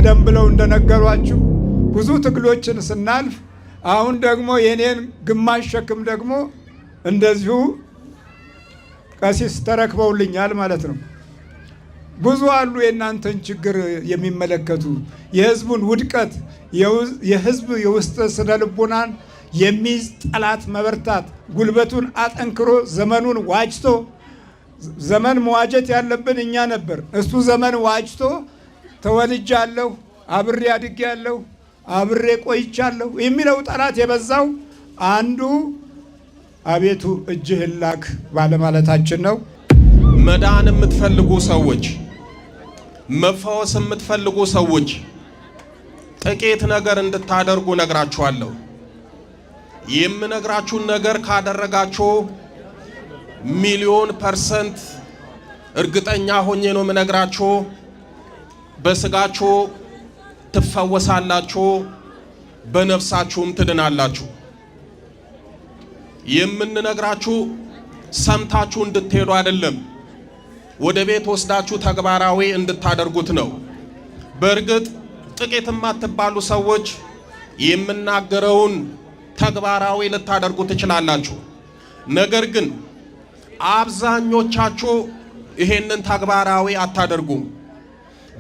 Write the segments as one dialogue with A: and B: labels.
A: ቀደም ብለው እንደነገሯችሁ ብዙ ትግሎችን ስናልፍ አሁን ደግሞ የኔን ግማሽ ሸክም ደግሞ እንደዚሁ ቀሲስ ተረክበውልኛል ማለት ነው። ብዙ አሉ የእናንተን ችግር የሚመለከቱ የህዝቡን ውድቀት የህዝብ የውስጥ ስነ ልቦናን የሚይዝ ጠላት መበርታት ጉልበቱን አጠንክሮ ዘመኑን ዋጅቶ ዘመን መዋጀት ያለብን እኛ ነበር። እሱ ዘመን ዋጅቶ ተወልጃለሁ፣ አብሬ አድጌያለሁ፣ አብሬ ቆይቻለሁ የሚለው ጠላት የበዛው አንዱ አቤቱ እጅህን ላክ ባለማለታችን ነው።
B: መዳን የምትፈልጉ ሰዎች፣ መፈወስ የምትፈልጉ ሰዎች ጥቂት ነገር እንድታደርጉ ነግራችኋለሁ። የምነግራችሁን ነገር ካደረጋችሁ ሚሊዮን% እርግጠኛ ሆኜ ነው የምነግራችሁ፣ በስጋችሁ ትፈወሳላችሁ፣ በነፍሳችሁም ትድናላችሁ። የምንነግራችሁ ሰምታችሁ እንድትሄዱ አይደለም፣ ወደ ቤት ወስዳችሁ ተግባራዊ እንድታደርጉት ነው። በእርግጥ ጥቂት የማትባሉ ሰዎች የምናገረውን ተግባራዊ ልታደርጉ ትችላላችሁ። ነገር ግን አብዛኞቻችሁ ይሄንን ተግባራዊ አታደርጉም።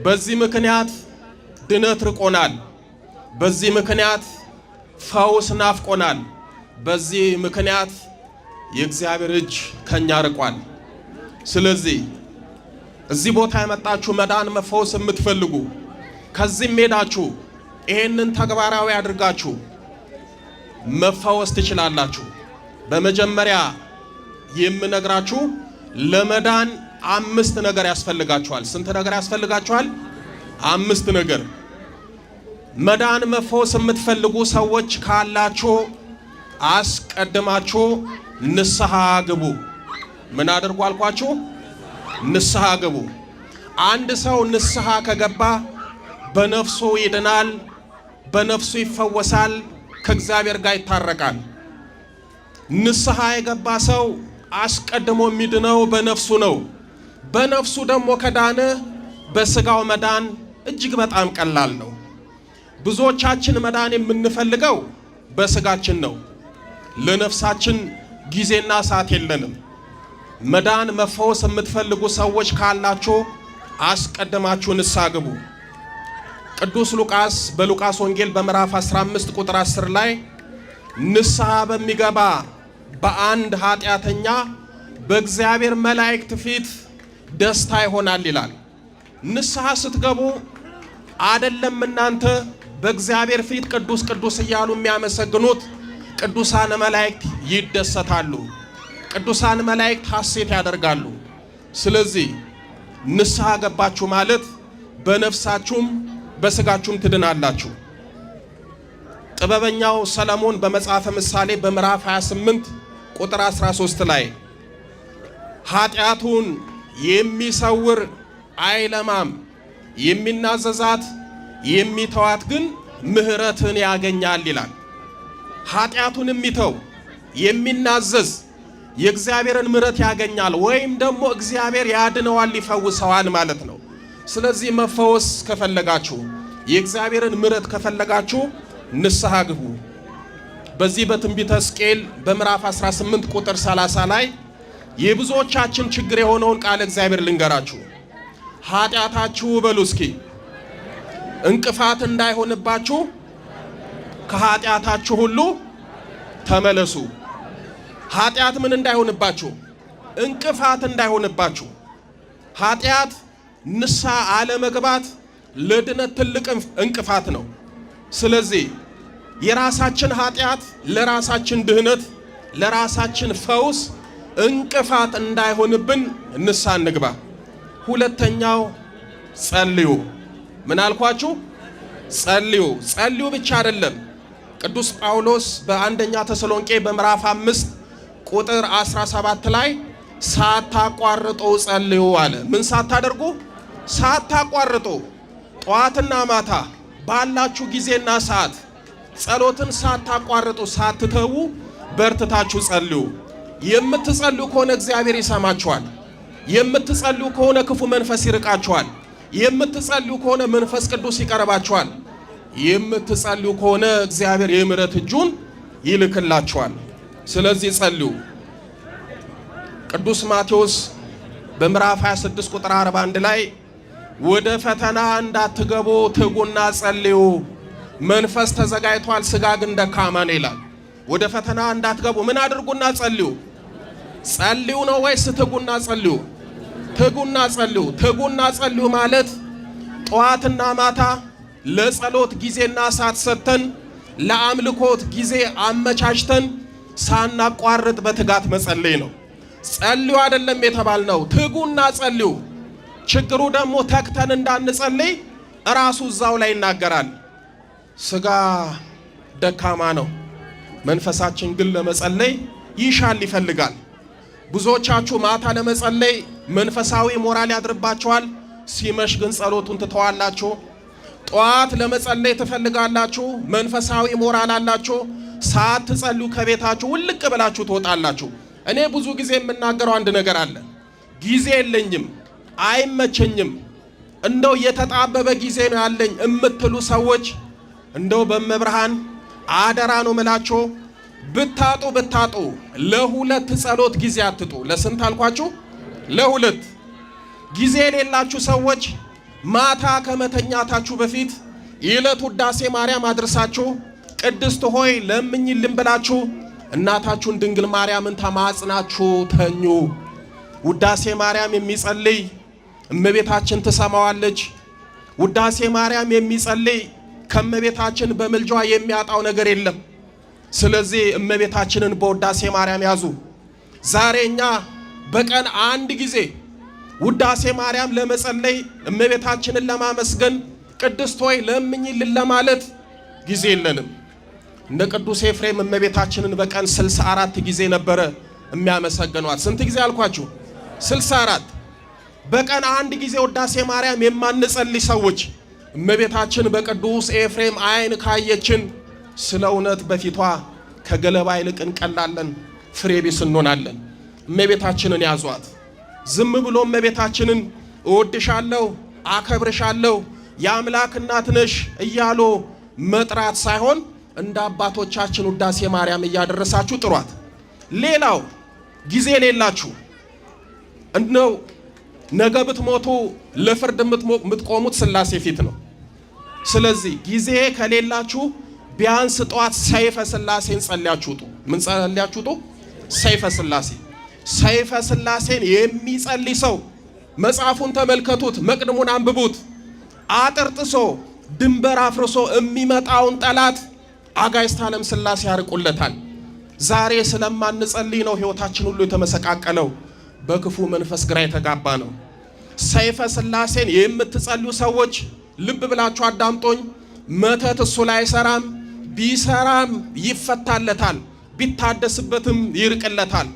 B: በዚህ ምክንያት ድነት ርቆናል። በዚህ ምክንያት ፈውስ ናፍቆናል። በዚህ ምክንያት የእግዚአብሔር እጅ ከኛ ርቋል። ስለዚህ እዚህ ቦታ የመጣችሁ መዳን መፈወስ የምትፈልጉ ከዚህም ሄዳችሁ ይሄንን ተግባራዊ አድርጋችሁ መፈወስ ትችላላችሁ። በመጀመሪያ የምነግራችሁ ለመዳን 5 ነገር ያስፈልጋችኋል። ስንት ነገር ያስፈልጋችኋል? 5 ነገር። መዳን መፈወስ የምትፈልጉ ሰዎች ካላችሁ አስቀድማችሁ ንስሐ ግቡ። ምን አድርጉ አልኳችሁ? ንስሐ ግቡ። አንድ ሰው ንስሐ ከገባ በነፍሱ ይድናል፣ በነፍሱ ይፈወሳል፣ ከእግዚአብሔር ጋር ይታረቃል። ንስሐ የገባ ሰው አስቀድሞ የሚድነው በነፍሱ ነው። በነፍሱ ደግሞ ከዳነ በስጋው መዳን እጅግ በጣም ቀላል ነው። ብዙዎቻችን መዳን የምንፈልገው በስጋችን ነው። ለነፍሳችን ጊዜና ሰዓት የለንም። መዳን መፈወስ የምትፈልጉ ሰዎች ካላችሁ አስቀድማችሁ ንስሐ ግቡ። ቅዱስ ሉቃስ በሉቃስ ወንጌል በምዕራፍ 15 ቁጥር 10 ላይ ንስሐ በሚገባ በአንድ ኃጢአተኛ በእግዚአብሔር መላእክት ፊት ደስታ ይሆናል ይላል። ንስሐ ስትገቡ አይደለም እናንተ በእግዚአብሔር ፊት ቅዱስ ቅዱስ እያሉ የሚያመሰግኑት ቅዱሳን መላእክት ይደሰታሉ። ቅዱሳን መላእክት ሐሴት ያደርጋሉ። ስለዚህ ንስሐ ገባችሁ ማለት በነፍሳችሁም በስጋችሁም ትድናላችሁ። ጥበበኛው ሰለሞን በመጽሐፈ ምሳሌ በምዕራፍ 28 ቁጥር 13 ላይ ኃጢአቱን የሚሰውር አይለማም፣ የሚናዘዛት የሚተዋት ግን ምሕረትን ያገኛል ይላል። ኃጢአቱን የሚተው የሚናዘዝ የእግዚአብሔርን ምሕረት ያገኛል፣ ወይም ደግሞ እግዚአብሔር ያድነዋል፣ ይፈውሰዋል ማለት ነው። ስለዚህ መፈወስ ከፈለጋችሁ የእግዚአብሔርን ምሕረት ከፈለጋችሁ ንስሐ ግቡ። በዚህ በትንቢተ ሕዝቅኤል በምዕራፍ 18 ቁጥር 30 ላይ የብዙዎቻችን ችግር የሆነውን ቃል እግዚአብሔር ልንገራችሁ። ኃጢአታችሁ በሉ እስኪ እንቅፋት እንዳይሆንባችሁ ከኃጢአታችሁ ሁሉ ተመለሱ። ኃጢአት ምን እንዳይሆንባችሁ? እንቅፋት እንዳይሆንባችሁ። ኃጢአት ንስሐ አለመግባት ለድነት ትልቅ እንቅፋት ነው። ስለዚህ የራሳችን ኃጢአት ለራሳችን ድህነት ለራሳችን ፈውስ እንቅፋት እንዳይሆንብን ንስሐ እንግባ። ሁለተኛው ጸልዩ። ምን አልኳችሁ? ጸልዩ። ጸልዩ ብቻ አይደለም። ቅዱስ ጳውሎስ በአንደኛ ተሰሎንቄ በምዕራፍ 5 ቁጥር 17 ላይ ሳታቋርጡ ጸልዩ አለ። ምን ሳታደርጉ? ሳታቋርጡ። ጠዋትና ማታ ባላችሁ ጊዜና ሰዓት ጸሎትን ሳታቋርጡ ሳትተዉ በርትታችሁ ጸልዩ። የምትጸልዩ ከሆነ እግዚአብሔር ይሰማችኋል። የምትጸልዩ ከሆነ ክፉ መንፈስ ይርቃችኋል። የምትጸልዩ ከሆነ መንፈስ ቅዱስ ይቀርባችኋል። የምትጸልዩ ከሆነ እግዚአብሔር የምሕረት እጁን ይልክላችኋል። ስለዚህ ጸልዩ። ቅዱስ ማቴዎስ በምዕራፍ 26 ቁጥር 41 ላይ ወደ ፈተና እንዳትገቡ ትጉና ጸልዩ፣ መንፈስ ተዘጋጅቷል፣ ሥጋ ግን ደካማ ነው ይላል። ወደ ፈተና እንዳትገቡ ምን አድርጉና ጸልዩ? ጸልዩ ነው ወይስ ትጉና ጸልዩ? ትጉና ጸልዩ። ትጉና ጸልዩ ማለት ጠዋትና ማታ ለጸሎት ጊዜና ሰዓት ሰጥተን ለአምልኮት ጊዜ አመቻችተን ሳናቋርጥ በትጋት መጸለይ ነው። ጸልዩ አይደለም የተባልነው፣ ትጉና ጸልዩ። ችግሩ ደግሞ ተክተን እንዳንጸልይ ራሱ እዛው ላይ ይናገራል። ሥጋ ደካማ ነው፣ መንፈሳችን ግን ለመጸለይ ይሻል ይፈልጋል። ብዙዎቻችሁ ማታ ለመጸለይ መንፈሳዊ ሞራል ያድርባችኋል፣ ሲመሽ ግን ጸሎቱን ትተዋላችሁ። ጠዋት ለመጸለይ ትፈልጋላችሁ፣ መንፈሳዊ ሞራል አላችሁ፣ ሰዓት ትጸልዩ ከቤታችሁ ውልቅ ብላችሁ ትወጣላችሁ። እኔ ብዙ ጊዜ የምናገረው አንድ ነገር አለ። ጊዜ የለኝም፣ አይመቸኝም፣ እንደው የተጣበበ ጊዜ ነው ያለኝ እምትሉ ሰዎች እንደው በመብርሃን አደራ ነው ምላችሁ፣ ብታጡ ለሁለት ጸሎት ጊዜ አትጡ። ለስንት አልኳችሁ? ለሁለት። ጊዜ የሌላችሁ ሰዎች ማታ ከመተኛታችሁ በፊት የዕለት ውዳሴ ማርያም አድርሳችሁ ቅድስት ሆይ ለምኝልን ብላችሁ እናታችሁን ድንግል ማርያምን ተማጽናችሁ ተኙ። ውዳሴ ማርያም የሚጸልይ እመቤታችን ትሰማዋለች። ውዳሴ ማርያም የሚጸልይ ከእመቤታችን በምልጃዋ የሚያጣው ነገር የለም። ስለዚህ እመቤታችንን በውዳሴ ማርያም ያዙ። ዛሬ እኛ በቀን አንድ ጊዜ ውዳሴ ማርያም ለመጸለይ እመቤታችንን ለማመስገን ቅድስት ሆይ ለምኝልን ለማለት ጊዜ የለንም። እንደ ቅዱስ ኤፍሬም እመቤታችንን በቀን 64 ጊዜ ነበረ የሚያመሰግኗት። ስንት ጊዜ አልኳችሁ? 64። በቀን አንድ ጊዜ ውዳሴ ማርያም የማንጸልይ ሰዎች እመቤታችን በቅዱስ ኤፍሬም አይን ካየችን ስለ እውነት በፊቷ ከገለባ ይልቅ እንቀላለን፣ ፍሬ ቢስ እንሆናለን። እመቤታችንን ያዟት። ዝም ብሎ እመቤታችንን እወድሻለሁ፣ አከብርሻለሁ፣ የአምላክ እናት ነሽ እያሉ መጥራት ሳይሆን እንደ አባቶቻችን ውዳሴ ማርያም እያደረሳችሁ ጥሯት። ሌላው ጊዜ ሌላችሁ እንደው ነገ ብትሞቱ ለፍርድ የምትቆሙት ሥላሴ ፊት ነው። ስለዚህ ጊዜ ከሌላችሁ ቢያንስ ጠዋት ሰይፈ ሥላሴን ጸልያችሁ ውጡ። ምን ጸልያችሁ ውጡ? ሰይፈ ሥላሴ። ሰይፈ ሥላሴን የሚጸልይ ሰው መጽሐፉን ተመልከቱት፣ መቅድሙን አንብቡት። አጥርጥሶ ድንበር አፍርሶ የሚመጣውን ጠላት አጋዕዝተ ዓለም ሥላሴ ያርቁለታል። ዛሬ ስለማንጸልይ ነው ሕይወታችን ሁሉ የተመሰቃቀለው፣ በክፉ መንፈስ ግራ የተጋባ ነው። ሰይፈ ሥላሴን የምትጸልዩ ሰዎች ልብ ብላችሁ አዳምጦኝ። መተት እሱ ላይ አይሰራም፣ ቢሰራም ይፈታለታል፣ ቢታደስበትም ይርቅለታል።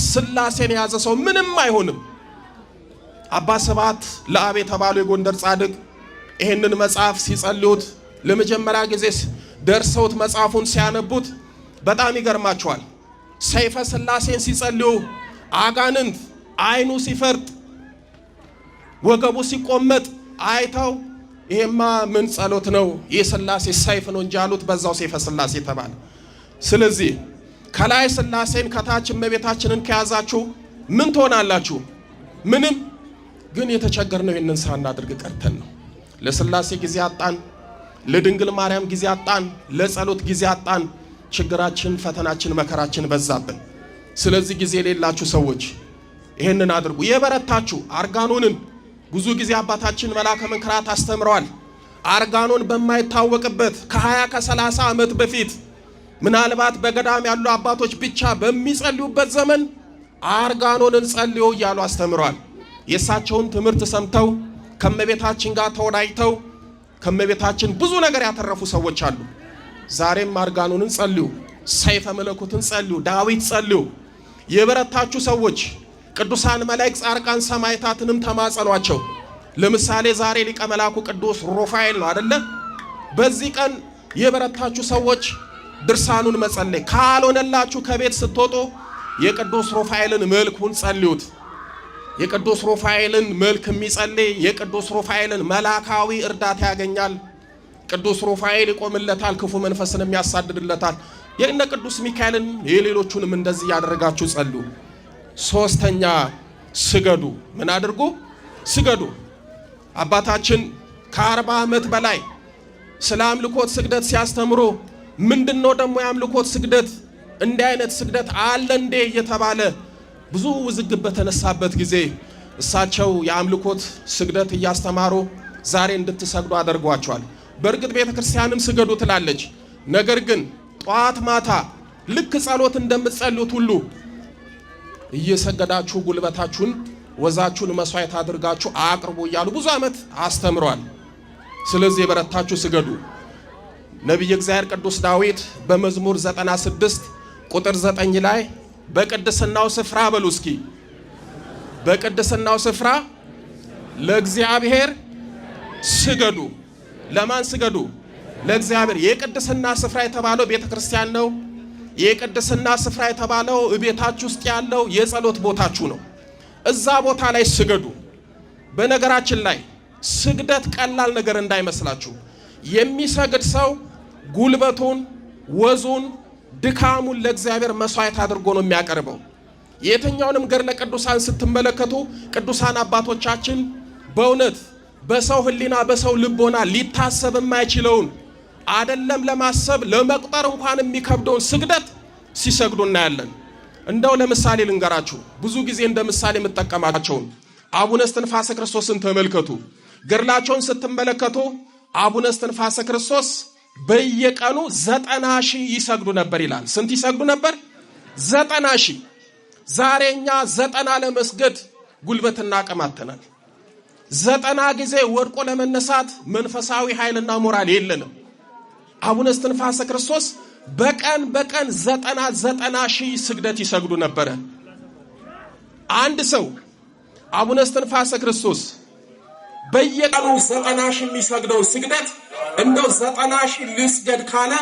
B: ሥላሴን የያዘ ሰው ምንም አይሆንም። አባ ስብሐት ለአብ የተባሉ የጎንደር ጻድቅ ይህንን መጽሐፍ ሲጸልዩት ለመጀመሪያ ጊዜ ደርሰውት መጽሐፉን ሲያነቡት በጣም ይገርማቸዋል። ሰይፈ ሥላሴን ሲጸልዩ አጋንንት አይኑ ሲፈርጥ ወገቡ ሲቆመጥ አይተው ይሄማ ምን ጸሎት ነው? የሥላሴ ሰይፍ ነው እንጂ አሉት። በዛው ሰይፈ ሥላሴ ተባለ። ስለዚህ ከላይ ሥላሴን ከታች እመቤታችንን ከያዛችሁ ምን ትሆናላችሁ? ምንም። ግን የተቸገርነው ይህንን ሳናድርግ ቀርተን ነው። ለሥላሴ ጊዜ አጣን፣ ለድንግል ማርያም ጊዜ አጣን፣ ለጸሎት ጊዜ አጣን። ችግራችን፣ ፈተናችን፣ መከራችን በዛብን። ስለዚህ ጊዜ የሌላችሁ ሰዎች ይህንን አድርጉ። የበረታችሁ አርጋኖንን ብዙ ጊዜ አባታችን መልአከ መንክራት አስተምረዋል። አርጋኖን በማይታወቅበት ከ20 ከ30 ዓመት በፊት ምናልባት በገዳም ያሉ አባቶች ብቻ በሚጸልዩበት ዘመን አርጋኖንን ጸልዩ እያሉ አስተምረዋል። የእሳቸውን ትምህርት ሰምተው ከመቤታችን ጋር ተወዳጅተው ከመቤታችን ብዙ ነገር ያተረፉ ሰዎች አሉ። ዛሬም አርጋኖንን ጸልዩ፣ ሰይፈ መለኮትን ጸልዩ፣ ዳዊት ጸልዩ። የበረታችሁ ሰዎች ቅዱሳን መላእክት፣ ጻድቃን፣ ሰማዕታትንም ተማጸኗቸው። ለምሳሌ ዛሬ ሊቀ መላኩ ቅዱስ ሩፋኤል ነው አይደለ? በዚህ ቀን የበረታችሁ ሰዎች ድርሳኑን መጸለይ ካልሆነላችሁ ከቤት ስትወጡ የቅዱስ ሩፋኤልን መልኩን ጸልዩት። የቅዱስ ሩፋኤልን መልክ የሚጸልይ የቅዱስ ሩፋኤልን መላካዊ እርዳታ ያገኛል። ቅዱስ ሩፋኤል ይቆምለታል፣ ክፉ መንፈስንም ያሳድድለታል። የእነ ቅዱስ ሚካኤልን የሌሎቹንም እንደዚህ ያደረጋችሁ ጸሉ። ሶስተኛ ስገዱ። ምን አድርጉ? ስገዱ። አባታችን ከ40 ዓመት በላይ ስለ አምልኮት ስግደት ሲያስተምሩ ምንድነው ደግሞ የአምልኮት ስግደት እንዲህ አይነት ስግደት አለ እንዴ እየተባለ ብዙ ውዝግብ በተነሳበት ጊዜ እሳቸው የአምልኮት ስግደት እያስተማሩ ዛሬ እንድትሰግዱ አድርጓቸዋል። በእርግጥ ቤተክርስቲያንም ስገዱ ትላለች። ነገር ግን ጧት ማታ ልክ ጸሎት እንደምትጸልዩት ሁሉ እየሰገዳችሁ ጉልበታችሁን ወዛችሁን መስዋዕት አድርጋችሁ አቅርቡ እያሉ ብዙ ዓመት አስተምሯል። ስለዚህ የበረታችሁ ስገዱ። ነቢየ እግዚአብሔር ቅዱስ ዳዊት በመዝሙር 96 ቁጥር 9 ላይ በቅድስናው ስፍራ በሉ እስኪ፣ በቅድስናው ስፍራ ለእግዚአብሔር ስገዱ። ለማን ስገዱ? ለእግዚአብሔር። የቅድስና ስፍራ የተባለው ቤተክርስቲያን ነው። የቅድስና ስፍራ የተባለው ቤታችሁ ውስጥ ያለው የጸሎት ቦታችሁ ነው። እዛ ቦታ ላይ ስገዱ። በነገራችን ላይ ስግደት ቀላል ነገር እንዳይመስላችሁ። የሚሰግድ ሰው ጉልበቱን፣ ወዙን፣ ድካሙን ለእግዚአብሔር መስዋዕት አድርጎ ነው የሚያቀርበው። የትኛውንም ገድለ ቅዱሳን ስትመለከቱ ቅዱሳን አባቶቻችን በእውነት በሰው ሕሊና በሰው ልቦና ሊታሰብ የማይችለውን አይደለም ለማሰብ ለመቁጠር እንኳን የሚከብደውን ስግደት ሲሰግዱ እናያለን። እንደው ለምሳሌ ልንገራችሁ፣ ብዙ ጊዜ እንደ ምሳሌ የምጠቀማቸውን አቡነ እስትንፋሰ ክርስቶስን ተመልከቱ። ገድላቸውን ስትመለከቱ አቡነ እስትንፋሰ ክርስቶስ በየቀኑ 90,000 ይሰግዱ ነበር ይላል። ስንት ይሰግዱ ነበር? 90,000። ዛሬኛ 90 ለመስገድ ጉልበትና አቅም አጥተናል። 90 ጊዜ ወድቆ ለመነሳት መንፈሳዊ ኃይልና ሞራል የለንም። አቡነ እስትንፋሰ ክርስቶስ በቀን 90,000 ስግደት ይሰግዱ ነበረ። አንድ ሰው አቡነ እስትንፋሰ ክርስቶስ በየቀኑ 90,000 የሚሰግደው ስግደት እንደው 90,000 ልስገድ ካለ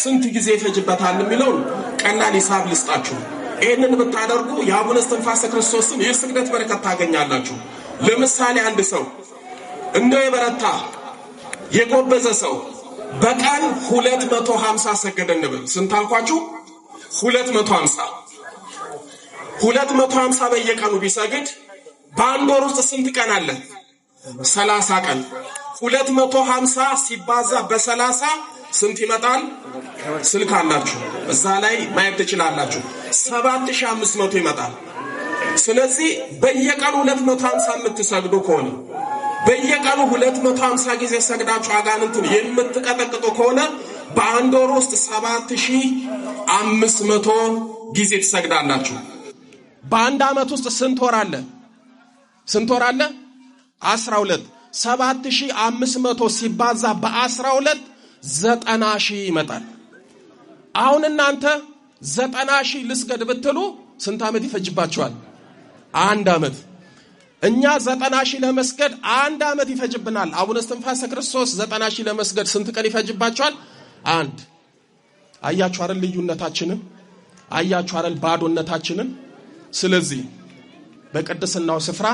B: ስንት ጊዜ ይፈጅበታል የሚለው ቀላል ሂሳብ ልስጣችሁ። ይህንን ብታደርጉ የአቡነ እስትንፋሰ ክርስቶስን የስግደት በረከት ታገኛላችሁ። ለምሳሌ አንድ ሰው እንደው የበረታ የጎበዘ ሰው በቀን 250 ሰገደ እንበል። ስንት አልኳችሁ? 250 በየቀኑ ቢሰግድ በአንድ ወር ውስጥ ስንት ቀን አለ? 30 ቀን። 250 ሲባዛ በ30 ስንት ይመጣል? ስልክ አላችሁ፣ እዛ ላይ ማየት ትችላላችሁ። 7500 ይመጣል። ስለዚህ በየቀኑ 250 የምትሰግዱ ከሆነ በየቀኑ 250 ጊዜ ሰግዳችሁ አጋንንትን የምትቀጠቅጡ ከሆነ በአንድ ወር ውስጥ 7500 ጊዜ ትሰግዳላችሁ። በአንድ ዓመት ውስጥ ስንት ወር አለ? ስንት ወር አለ? 12። 7500 ሲባዛ በ12 90,000 ይመጣል። አሁን እናንተ 90,000 ልስገድ ብትሉ ስንት ዓመት ይፈጅባችኋል? አንድ ዓመት። እኛ 90,000 ለመስገድ አንድ ዓመት ይፈጅብናል። አቡነ እስትንፋሰ ክርስቶስ 90,000 ለመስገድ ስንት ቀን ይፈጅባቸዋል? አንድ። አያችሁ አይደል ልዩነታችንን? አያችሁ አይደል ባዶነታችንን? ስለዚህ በቅድስናው ስፍራ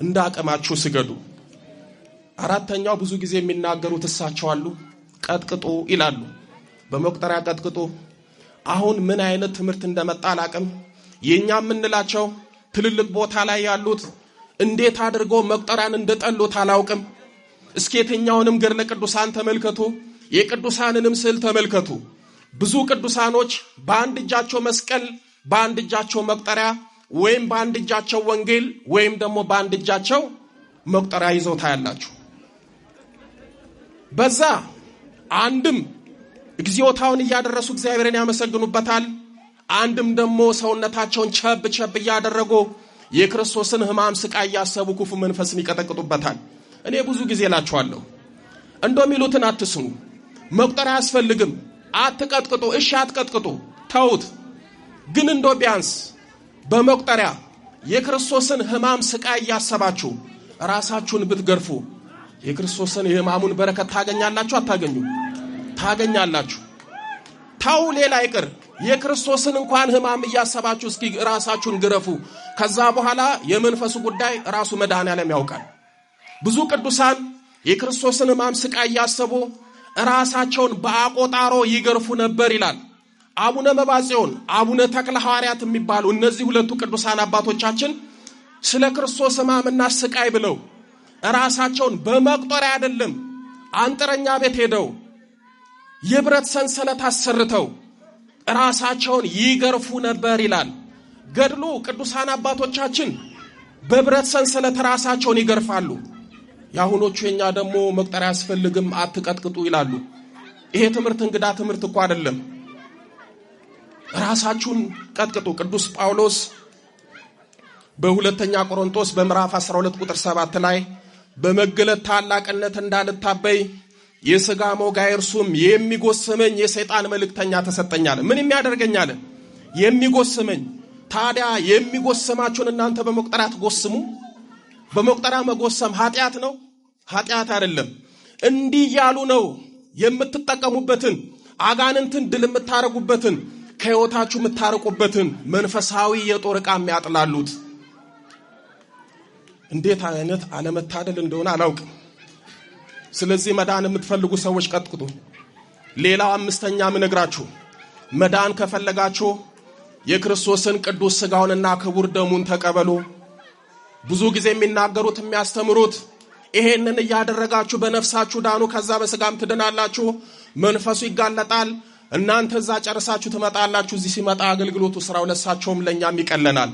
B: እንዳቀማችሁ ስገዱ። አራተኛው ብዙ ጊዜ የሚናገሩት እሳቸው አሉ። ቀጥቅጡ ይላሉ። በመቁጠሪያ ቀጥቅጡ። አሁን ምን አይነት ትምህርት እንደመጣ አላቅም። የኛ የምንላቸው ትልልቅ ቦታ ላይ ያሉት እንዴት አድርገው መቁጠሪያን እንደጠሉት አላውቅም። እስኪ የትኛውንም ገድለ ቅዱሳን ተመልከቱ፣ የቅዱሳንንም ስዕል ተመልከቱ። ብዙ ቅዱሳኖች በአንድ እጃቸው መስቀል፣ በአንድ እጃቸው መቁጠሪያ፣ ወይም በአንድ እጃቸው ወንጌል፣ ወይም ደግሞ በአንድ እጃቸው መቁጠሪያ ይዘው ታያላችሁ። በዛ አንድም እግዚኦታውን እያደረሱ እግዚአብሔርን ያመሰግኑበታል። አንድም ደግሞ ሰውነታቸውን ቸብ እያደረጉ የክርስቶስን ሕማም ስቃይ ያሰቡ ክፉ መንፈስን ይቀጠቅጡበታል። እኔ ብዙ ጊዜ እላችኋለሁ እንደሚሉትን አትስሙ። መቁጠሪያ አያስፈልግም። አትቀጥቅጡ። እሺ አትቀጥቅጡ፣ ተውት። ግን እንዶ ቢያንስ በመቁጠሪያ የክርስቶስን ሕማም ስቃይ ያሰባችሁ ራሳችሁን ብትገርፉ የክርስቶስን የሕማሙን በረከት ታገኛላችሁ። አታገኙ? ታገኛላችሁ። ታው ሌላ ይቅር የክርስቶስን እንኳን ሕማም እያሰባችሁ እስኪ ራሳችሁን ግረፉ። ከዛ በኋላ የመንፈሱ ጉዳይ ራሱ መድኃኔዓለም ያውቃል። ብዙ ቅዱሳን የክርስቶስን ሕማም ስቃይ እያሰቡ ራሳቸውን በአቆጣሮ ይገርፉ ነበር ይላል። አቡነ መባጽዮን፣ አቡነ ተክለ ሐዋርያት የሚባሉ እነዚህ ሁለቱ ቅዱሳን አባቶቻችን ስለ ክርስቶስ ሕማምና ስቃይ ብለው ራሳቸውን በመቁጠሪያ አይደለም አንጥረኛ ቤት ሄደው የብረት ሰንሰለት አሰርተው ራሳቸውን ይገርፉ ነበር ይላል ገድሉ። ቅዱሳን አባቶቻችን በብረት ሰንሰለት ራሳቸውን ይገርፋሉ። ያሁኖቹ የኛ ደግሞ መቁጠሪያ ያስፈልግም አትቀጥቅጡ ይላሉ። ይሄ ትምህርት እንግዳ ትምህርት እኮ አይደለም። ራሳችሁን ቀጥቅጡ። ቅዱስ ጳውሎስ በሁለተኛ ቆሮንቶስ በምዕራፍ 12 ቁጥር 7 ላይ በመገለጥ ታላቅነት እንዳልታበይ የሥጋ ሞጋይ እርሱም የሚጎስመኝ የሰይጣን መልእክተኛ ተሰጠኛል። ምን የሚያደርገኛል? የሚጎስመኝ። ታዲያ የሚጎስማችሁን እናንተ በመቁጠሪያ ትጎስሙ? በመቁጠሪያ መጎሰም ኃጢአት ነው? ኃጢአት አይደለም። እንዲህ ያሉ ነው የምትጠቀሙበትን አጋንንትን ድል የምታረጉበትን ከሕይወታችሁ የምታርቁበትን መንፈሳዊ የጦር ዕቃ የሚያጥላሉት። እንዴት አይነት አለመታደል እንደሆነ አላውቅም። ስለዚህ መዳን የምትፈልጉ ሰዎች ቀጥቅጡ። ሌላው አምስተኛ ምነግራችሁ መዳን ከፈለጋችሁ የክርስቶስን ቅዱስ ሥጋውንና ክቡር ደሙን ተቀበሉ። ብዙ ጊዜ የሚናገሩት የሚያስተምሩት ይሄንን እያደረጋችሁ በነፍሳችሁ ዳኑ፣ ከዛ በሥጋም ትድናላችሁ፣ መንፈሱ ይጋለጣል፣ እናንተ እዛ ጨርሳችሁ ትመጣላችሁ። እዚህ ሲመጣ አገልግሎቱ ስራው ለሳቸውም ለኛም ይቀለናል።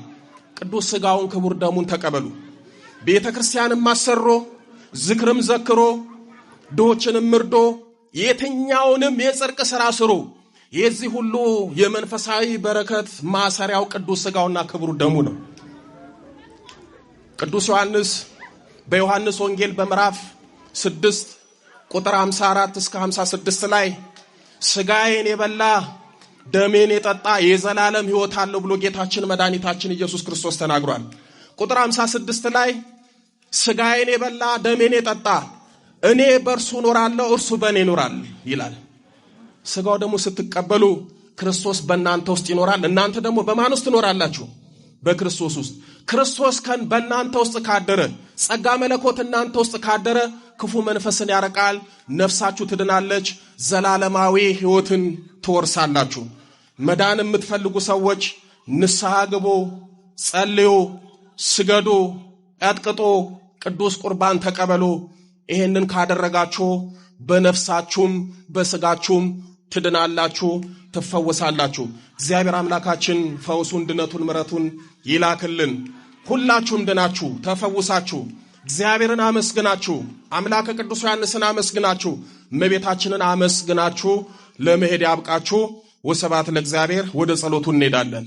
B: ቅዱስ ሥጋውን ክቡር ደሙን ተቀበሉ። ቤተ ክርስቲያንም ማሰሮ ዝክርም ዘክሮ ድሆችንም ምርዶ የትኛውንም የጽድቅ ሥራ ስሩ። የዚህ ሁሉ የመንፈሳዊ በረከት ማሰሪያው ቅዱስ ሥጋውና ክቡር ደሙ ነው። ቅዱስ ዮሐንስ በዮሐንስ ወንጌል በምዕራፍ 6 ቁጥር 54 እስከ 56 ላይ ሥጋዬን የበላ ደሜን የጠጣ የዘላለም ሕይወት አለው ብሎ ጌታችን መድኃኒታችን ኢየሱስ ክርስቶስ ተናግሯል። ቁጥር 56 ላይ ሥጋዬን የበላ ደሜን የጠጣ እኔ በእርሱ እኖራለሁ እርሱ በእኔ ይኖራል ይላል። ሥጋው ደግሞ ስትቀበሉ ክርስቶስ በእናንተ ውስጥ ይኖራል። እናንተ ደግሞ በማን ውስጥ ትኖራላችሁ? በክርስቶስ ውስጥ። ክርስቶስ በእናንተ ውስጥ ካደረ፣ ጸጋ መለኮት እናንተ ውስጥ ካደረ ክፉ መንፈስን ያረቃል፣ ነፍሳችሁ ትድናለች፣ ዘላለማዊ ሕይወትን ትወርሳላችሁ። መዳን የምትፈልጉ ሰዎች ንስሐ ግቡ፣ ጸልዩ፣ ስገዱ፣ ቀጥቅጡ፣ ቅዱስ ቁርባን ተቀበሉ። ይሄንን ካደረጋችሁ በነፍሳችሁም በሥጋችሁም ትድናላችሁ፣ ትፈወሳላችሁ። እግዚአብሔር አምላካችን ፈውሱን፣ ድነቱን፣ ምሕረቱን ይላክልን። ሁላችሁም ድናችሁ ተፈውሳችሁ እግዚአብሔርን አመስግናችሁ አምላከ ቅዱስ ዮሐንስን አመስግናችሁ እመቤታችንን አመስግናችሁ ለመሄድ ያብቃችሁ። ወስብሐት ለእግዚአብሔር። ወደ ጸሎቱ እንሄዳለን።